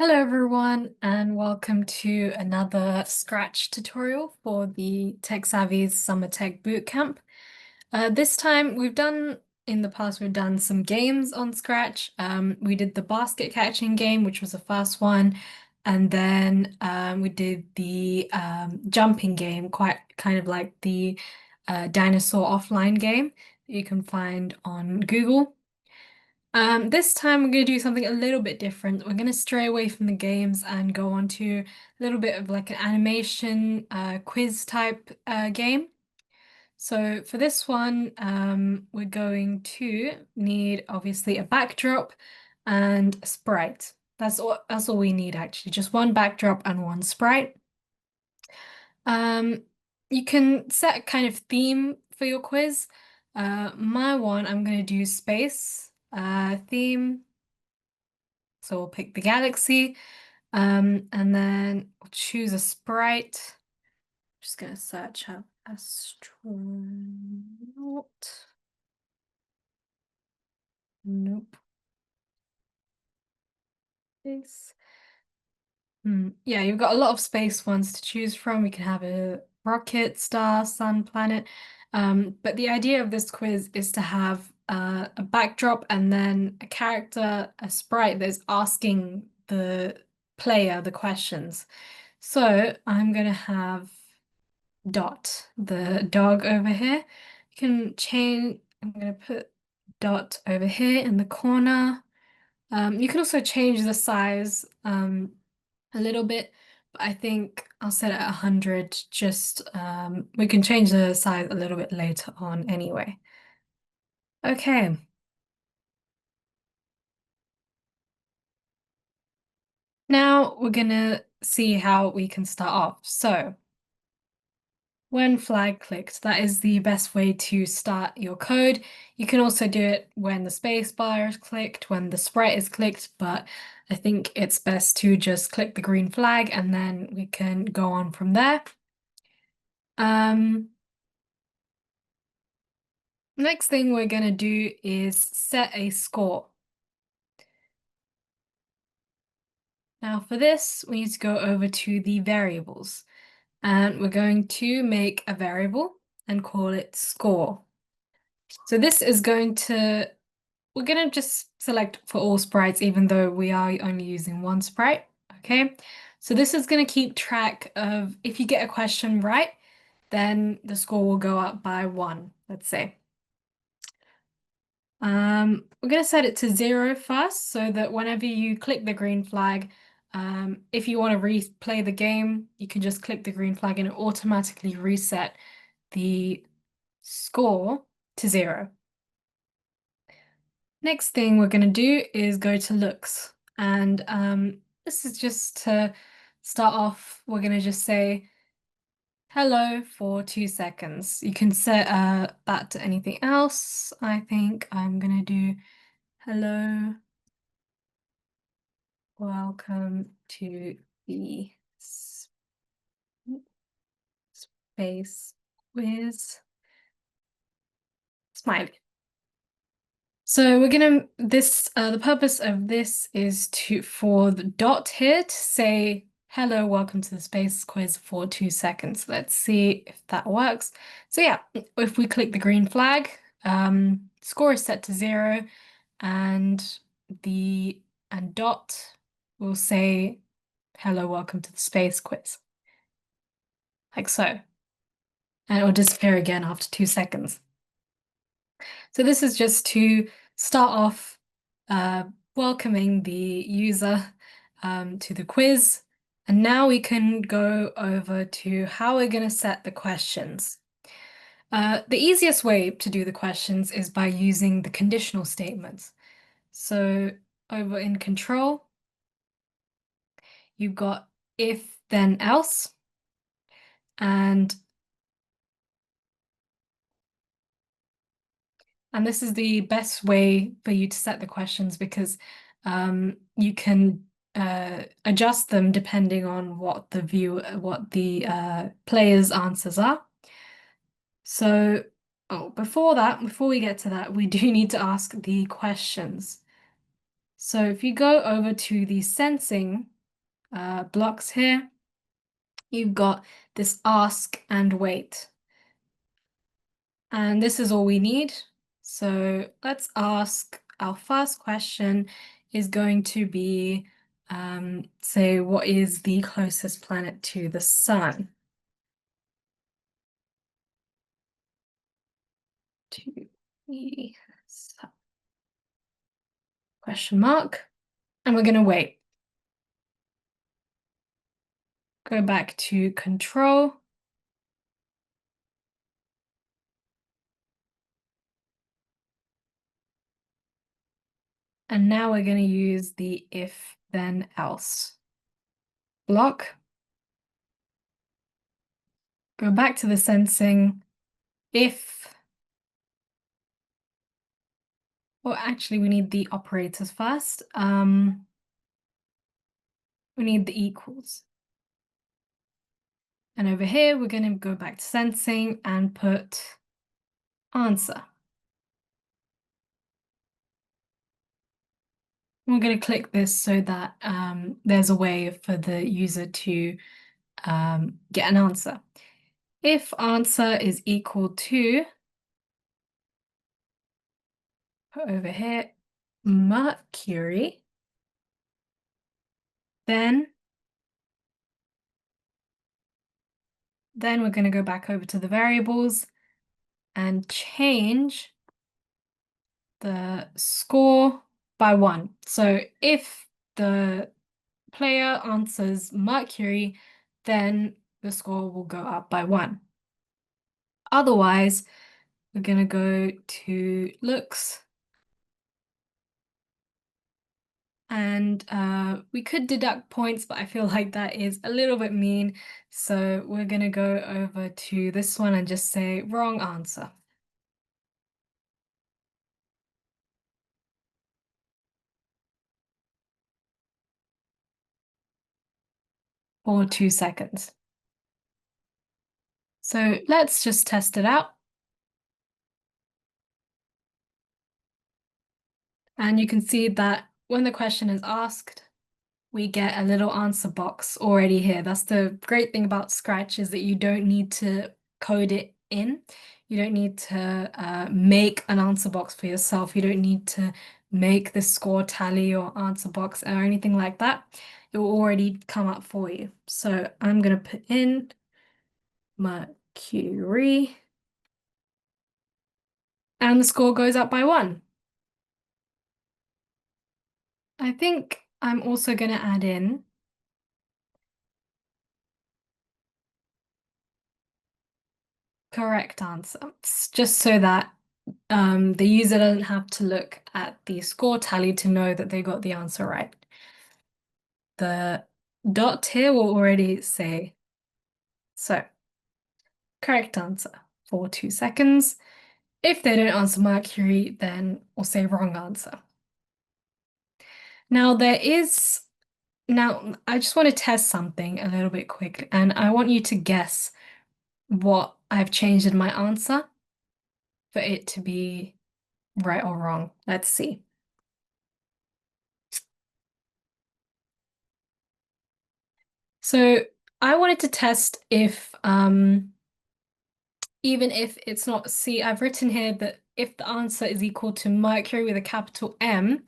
Hello everyone, and welcome to another Scratch tutorial for the Texavi's Summer Tech Bootcamp. This time in the past, we've done some games on Scratch. We did the basket catching game, which was the first one, and then we did the jumping game, quite kind of like the dinosaur offline game that you can find on Google. This time we're going to do something a little bit different. We're going to stray away from the games and go on to a little bit of like an animation quiz type game. So for this one, we're going to need obviously a backdrop and a sprite. That's all we need actually, just one backdrop and one sprite. Um, you can set a kind of theme for your quiz. My one, I'm going to do space theme. So we'll pick the galaxy, and then we'll choose a sprite. Just gonna search up astronaut. Nope. Space. Yeah, you've got a lot of space ones to choose from. You can have a rocket, star, sun, planet. But the idea of this quiz is to have a backdrop and then a character, a sprite that's asking the player the questions. So I'm gonna have Dot, the dog over here. You can change, I'm gonna put Dot over here in the corner. You can also change the size a little bit, but I think I'll set it at 100 just we can change the size a little bit later on anyway. Okay. Now we're gonna see how we can start off. So when flag clicked, that is the best way to start your code. You can also do it when the space bar is clicked, when the sprite is clicked, but I think it's best to just click the green flag and then we can go on from there. Next thing we're going to do is set a score. Now for this, we need to go over to the variables and we're going to make a variable and call it score. So this is we're going to just select for all sprites, even though we are only using one sprite. Okay, so this is going to keep track of if you get a question right, then the score will go up by 1, let's say. We're going to set it to 0 first so that whenever you click the green flag, if you want to replay the game, you can just click the green flag and it automatically reset the score to 0. Next thing we're going to do is go to looks. And this is just to start off, we're going to just say hello for 2 seconds. You can set that to anything else. I think I'm going to do hello, welcome to the space quiz. Smiley. So we're gonna the purpose of this is for the dot here to say hello, welcome to the space quiz for 2 seconds. Let's see if that works. So yeah, if we click the green flag, score is set to 0 and dot will say hello, welcome to the space quiz. Like so. And it will disappear again after 2 seconds. So this is just to start off welcoming the user to the quiz. And now we can go over to how we're going to set the questions. The easiest way to do the questions is by using the conditional statements. So over in control, you've got if, then, else. And this is the best way for you to set the questions because you can adjust them depending on what the player's answers are. So, before we get to that, we do need to ask the questions. So if you go over to the sensing blocks here. You've got this ask and wait. And this is all we need. So let's ask, our first question is going to be, say, what is the closest planet to the sun? To the sun. Question mark. And we're going to wait. Go back to control. And now we're going to use the if, then, else block. Go back to the sensing. If, well, actually, we need the operators first. We need the equals. And over here, we're going to go back to sensing and put answer. We're going to click this so that there's a way for the user to get an answer. If answer is equal to, put over here, Mercury, then we're going to go back over to the variables and change the score by 1. So if the player answers Mercury, then the score will go up by 1. Otherwise, we're going to go to looks. And we could deduct points, but I feel like that is a little bit mean. So we're going to go over to this one and just say wrong answer. For 2 seconds. So let's just test it out. And you can see that when the question is asked, we get a little answer box already here. That's the great thing about Scratch, is that you don't need to code it in. You don't need to make an answer box for yourself. You don't need to make the score tally or answer box or anything like that. It will already come up for you. So I'm going to put in Mercury, and the score goes up by 1. I think I'm also going to add in correct answer, just so that the user doesn't have to look at the score tally to know that they got the answer right. The dot here will already say, so correct answer for 2 seconds. If they don't answer Mercury, then we'll say wrong answer. Now I just want to test something a little bit quick, and I want you to guess what I've changed in my answer for it to be right or wrong. Let's see. So I wanted to test if, even if it's not, see, I've written here that if the answer is equal to Mercury with a capital M,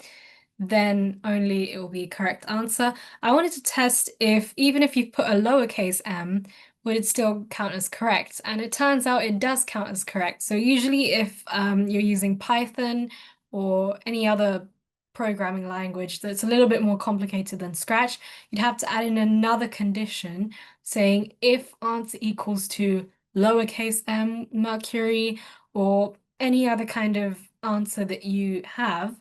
then only it will be a correct answer. I wanted to test if, even if you put a lowercase m, would it still count as correct? And it turns out it does count as correct. So usually if you're using Python or any other programming language that's a little bit more complicated than Scratch, you'd have to add in another condition saying if answer equals to lowercase m Mercury or any other kind of answer that you have,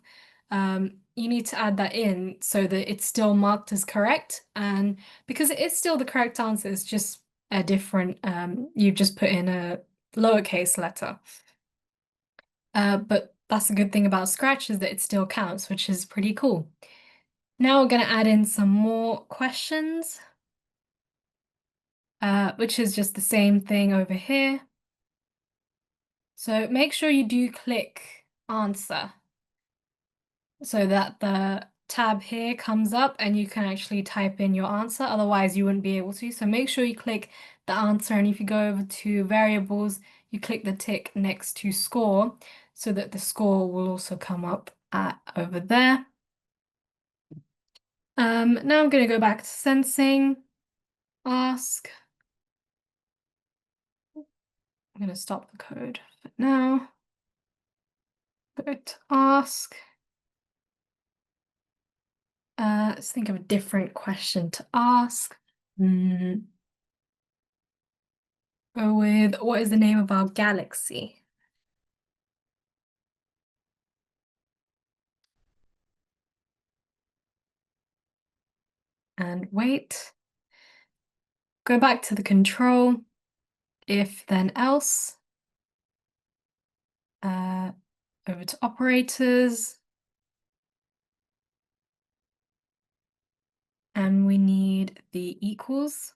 you need to add that in so that it's still marked as correct. And because it is still the correct answer, it's just a different, you've just put in a lowercase letter. But that's a good thing about Scratch, is that it still counts, which is pretty cool. Now we're going to add in some more questions, which is just the same thing over here. So make sure you do click answer so that the tab here comes up and you can actually type in your answer. Otherwise, you wouldn't be able to. So make sure you click the answer. And if you go over to variables, you click the tick next to score so that the score will also come up over there. Now I'm going to go back to sensing, ask. I'm going to stop the code for now. Go to ask. Let's think of a different question to ask. Go with, what is the name of our galaxy? And wait. Go back to the control, if then else. Over to operators. And we need the equals.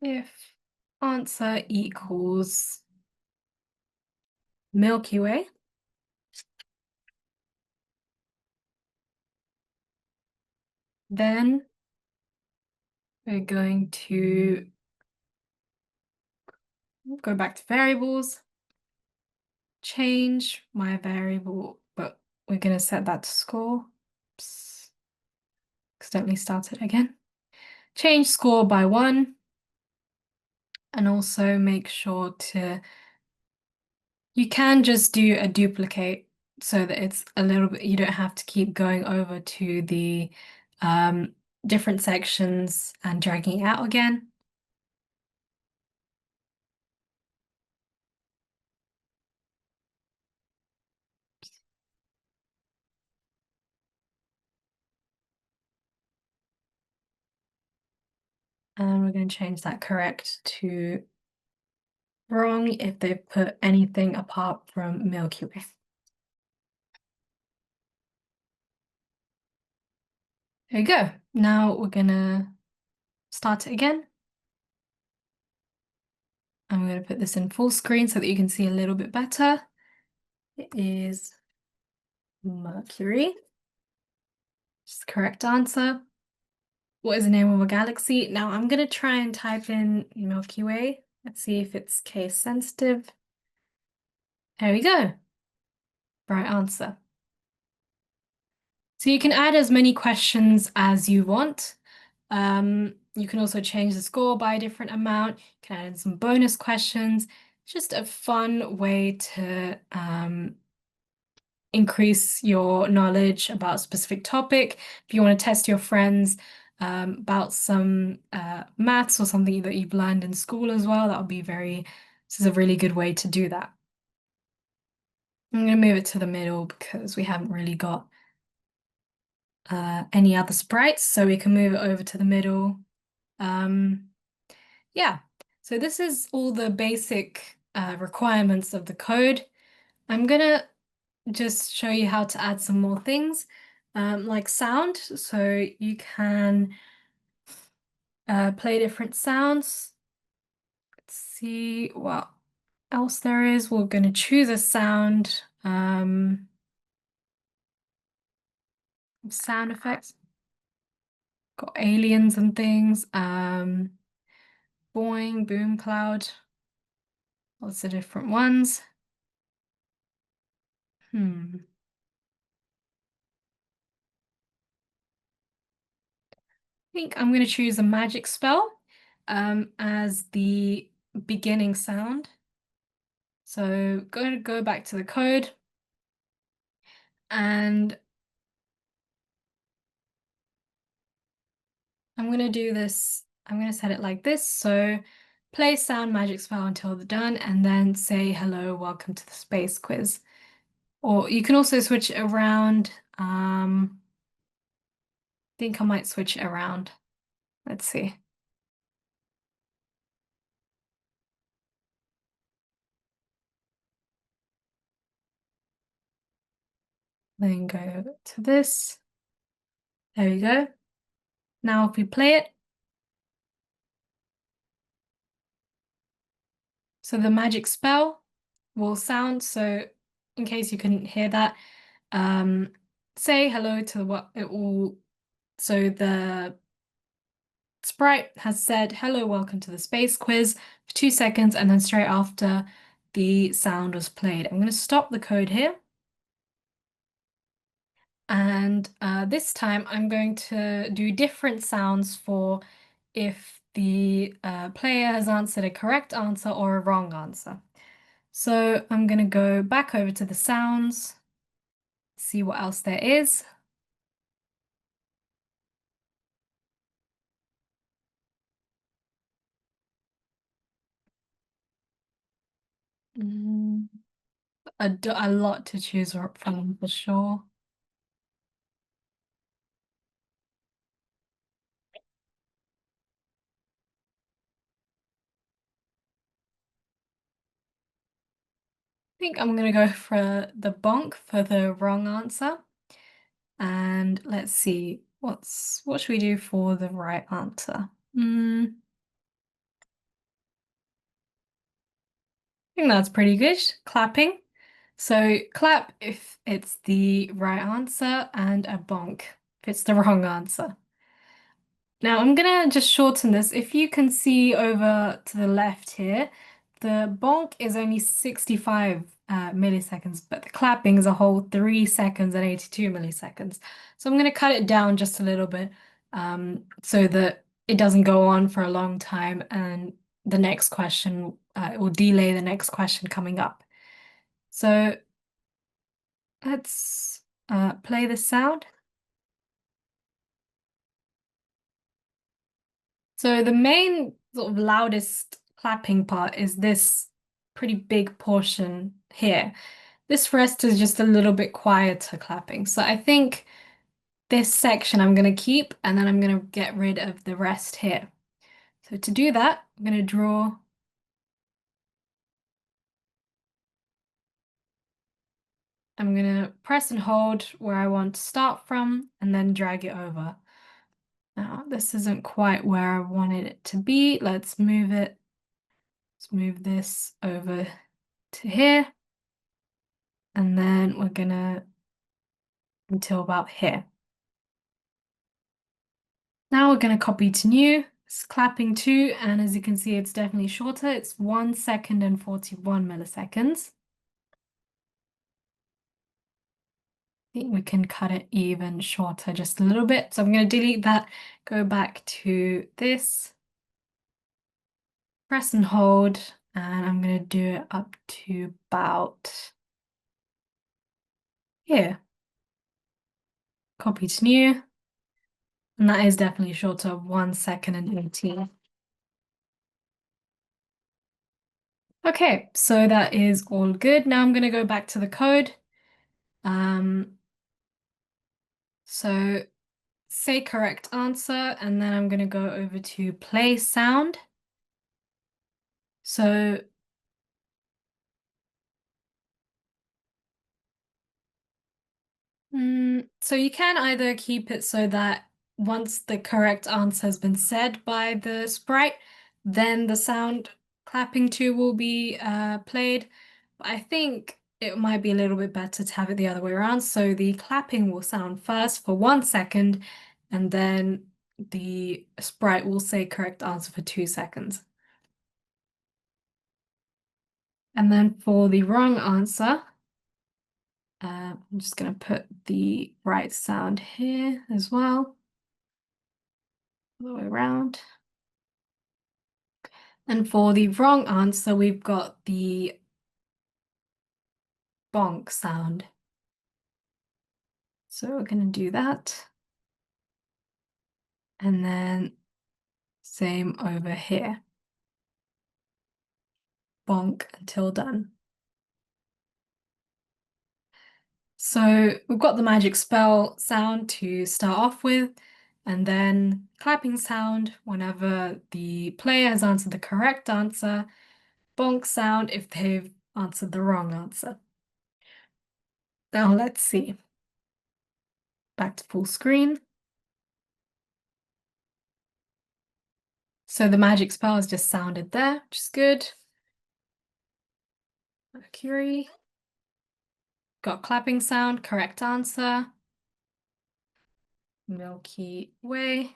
If answer equals Milky Way, then we're going to go back to variables, change my variable, but we're going to set that to score. Oops. Accidentally started again. Change score by 1. And also make sure to, you can just do a duplicate so that it's a little bit, you don't have to keep going over to the different sections and dragging it out again. And we're going to change that correct to wrong if they put anything apart from Milky Way. There you go. Now we're going to start it again. I'm going to put this in full screen so that you can see a little bit better. It is Mercury. Just the correct answer. What is the name of a galaxy? Now I'm going to try and type in Milky Way. Let's see if it's case sensitive. There we go. Right answer. So you can add as many questions as you want. You can also change the score by a different amount. You can add in some bonus questions. Just a fun way to increase your knowledge about a specific topic. If you want to test your friends about some maths or something that you've learned in school as well, that would be this is a really good way to do that. I'm going to move it to the middle because we haven't really got any other sprites, so we can move it over to the middle. Yeah, so this is all the basic requirements of the code. I'm gonna just show you how to add some more things, like sound. So you can play different sounds. Let's see what else there is. We're gonna choose a sound, sound effects. Got aliens and things. Boing, boom, cloud. Lots of different ones. I think I'm going to choose a magic spell as the beginning sound. So going to go back to the code and I'm going to do this. I'm going to set it like this. So play sound magic spell until they're done and then say hello, welcome to the space quiz. Or you can also switch it around. I think I might switch it around. Let's see. Then go to this. There we go. Now if we play it, so the magic spell will sound, so in case you couldn't hear that, um, say hello to what it will. So the sprite has said, hello, welcome to the space quiz for 2 seconds, and then straight after the sound was played. I'm going to stop the code here. And this time I'm going to do different sounds for if the player has answered a correct answer or a wrong answer. So I'm going to go back over to the sounds, see what else there is. Mm, a lot to choose from for sure. I think I'm going to go for the bonk for the wrong answer. And let's see, what should we do for the right answer? I think that's pretty good. Clapping. So clap if it's the right answer and a bonk if it's the wrong answer. Now I'm gonna just shorten this. If you can see over to the left here, the bonk is only 65 milliseconds, but the clapping is a whole 3 seconds and 82 milliseconds. So I'm gonna cut it down just a little bit so that it doesn't go on for a long time and the next question, it will delay the next question coming up. So let's play the sound. So the main sort of loudest clapping part is this pretty big portion here. This rest is just a little bit quieter clapping. So I think this section I'm going to keep and then I'm going to get rid of the rest here. So to do that, I'm going to draw. I'm going to press and hold where I want to start from and then drag it over. Now, this isn't quite where I wanted it to be. Let's move it. Let's move this over to here. And then we're gonna until about here. Now we're gonna copy to new. It's clapping 2, and as you can see, it's definitely shorter. It's 1 second and 41 milliseconds. I think we can cut it even shorter, just a little bit. So I'm gonna delete that, go back to this, press and hold, and I'm gonna do it up to about here. Copy to new. And that is definitely shorter, 1 second and 18. Okay, so that is all good. Now I'm going to go back to the code. Um, so say correct answer, and then I'm going to go over to play sound. So so you can either keep it so that once the correct answer has been said by the sprite, then the sound clapping 2 will be played. But I think it might be a little bit better to have it the other way around. So the clapping will sound first for 1 second, and then the sprite will say correct answer for 2 seconds. And then for the wrong answer, I'm just going to put the right sound here as well, all the way around. And for the wrong answer, we've got the bonk sound. So we're going to do that. And then same over here. Bonk until done. So we've got the magic spell sound to start off with, and then clapping sound whenever the player has answered the correct answer, bonk sound if they've answered the wrong answer. Now let's see. Back to full screen. So the magic spell has just sounded there, which is good. Mercury. got clapping sound, correct answer. Milky Way.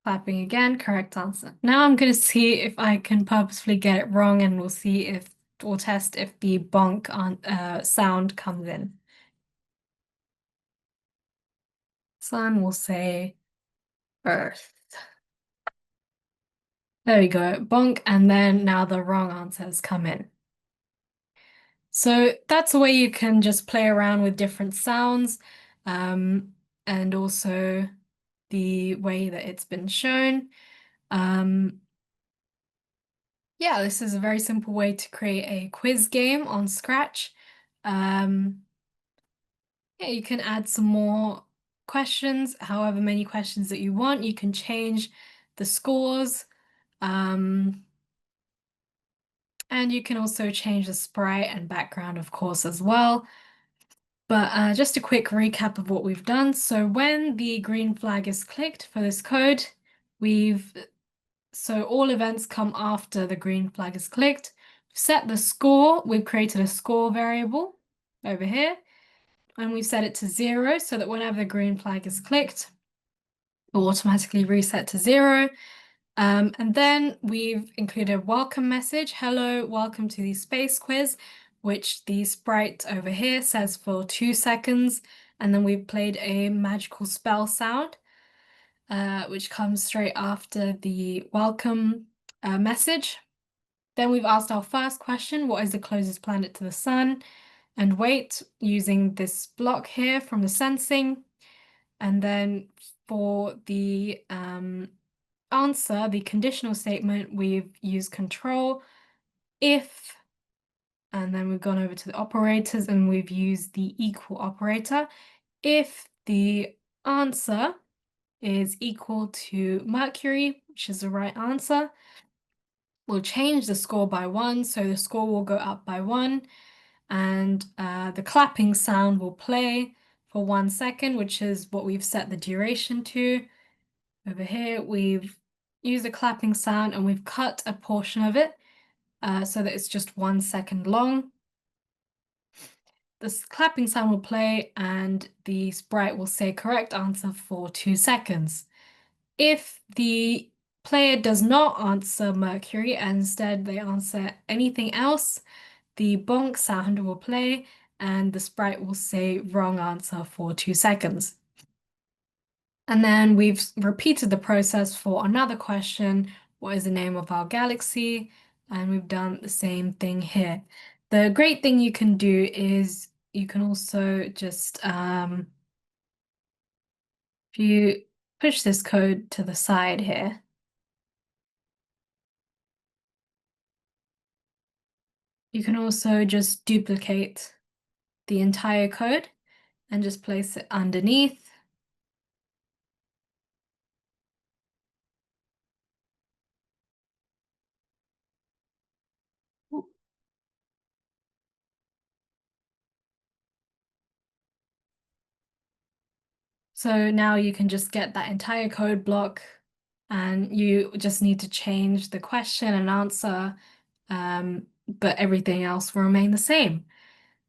Clapping again, correct answer. Now I'm going to see if I can purposefully get it wrong, and we'll test if the bonk on sound comes in. Sun will say Earth. There we go, bonk, and then now the wrong answers come in. So that's a way you can just play around with different sounds, and also the way that it's been shown. Yeah, this is a very simple way to create a quiz game on Scratch. Um, yeah, you can add some more questions, however many questions that you want. You can change the scores, and you can also change the sprite and background, of course, as well. But just a quick recap of what we've done. So when the green flag is clicked for this code, so all events come after the green flag is clicked. Set the score. We've created a score variable over here, and we've set it to 0 so that whenever the green flag is clicked, it will automatically reset to 0. And then we've included a welcome message. Hello, welcome to the space quiz, which the sprite over here says for 2 seconds. And then we've played a magical spell sound, which comes straight after the welcome message. Then we've asked our first question, what is the closest planet to the sun? And weight using this block here from the sensing. And then for the answer, the conditional statement, we've used control if, and then we've gone over to the operators and we've used the equal operator. If the answer is equal to Mercury, which is the right answer, we'll change the score by 1, so the score will go up by 1, and the clapping sound will play for 1 second, which is what we've set the duration to. Over here, we've used a clapping sound and we've cut a portion of it so that it's just 1 second long. This clapping sound will play and the sprite will say correct answer for 2 seconds. If the player does not answer Mercury and instead they answer anything else, the bonk sound will play and the sprite will say wrong answer for 2 seconds. And then we've repeated the process for another question, what is the name of our galaxy? And we've done the same thing here. The great thing you can do is you can also just, if you push this code to the side here, you can also just duplicate the entire code and just place it underneath. So now you can just get that entire code block and you just need to change the question and answer, but everything else will remain the same.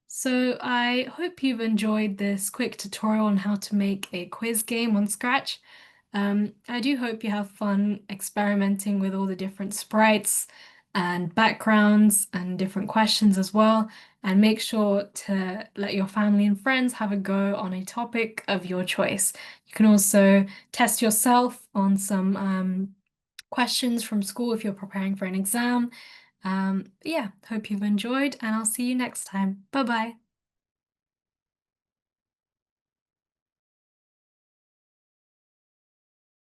So I hope you've enjoyed this quick tutorial on how to make a quiz game on Scratch. I do hope you have fun experimenting with all the different sprites and backgrounds and different questions as well. And make sure to let your family and friends have a go on a topic of your choice. You can also test yourself on some questions from school if you're preparing for an exam. Yeah, hope you've enjoyed, and I'll see you next time. Bye bye.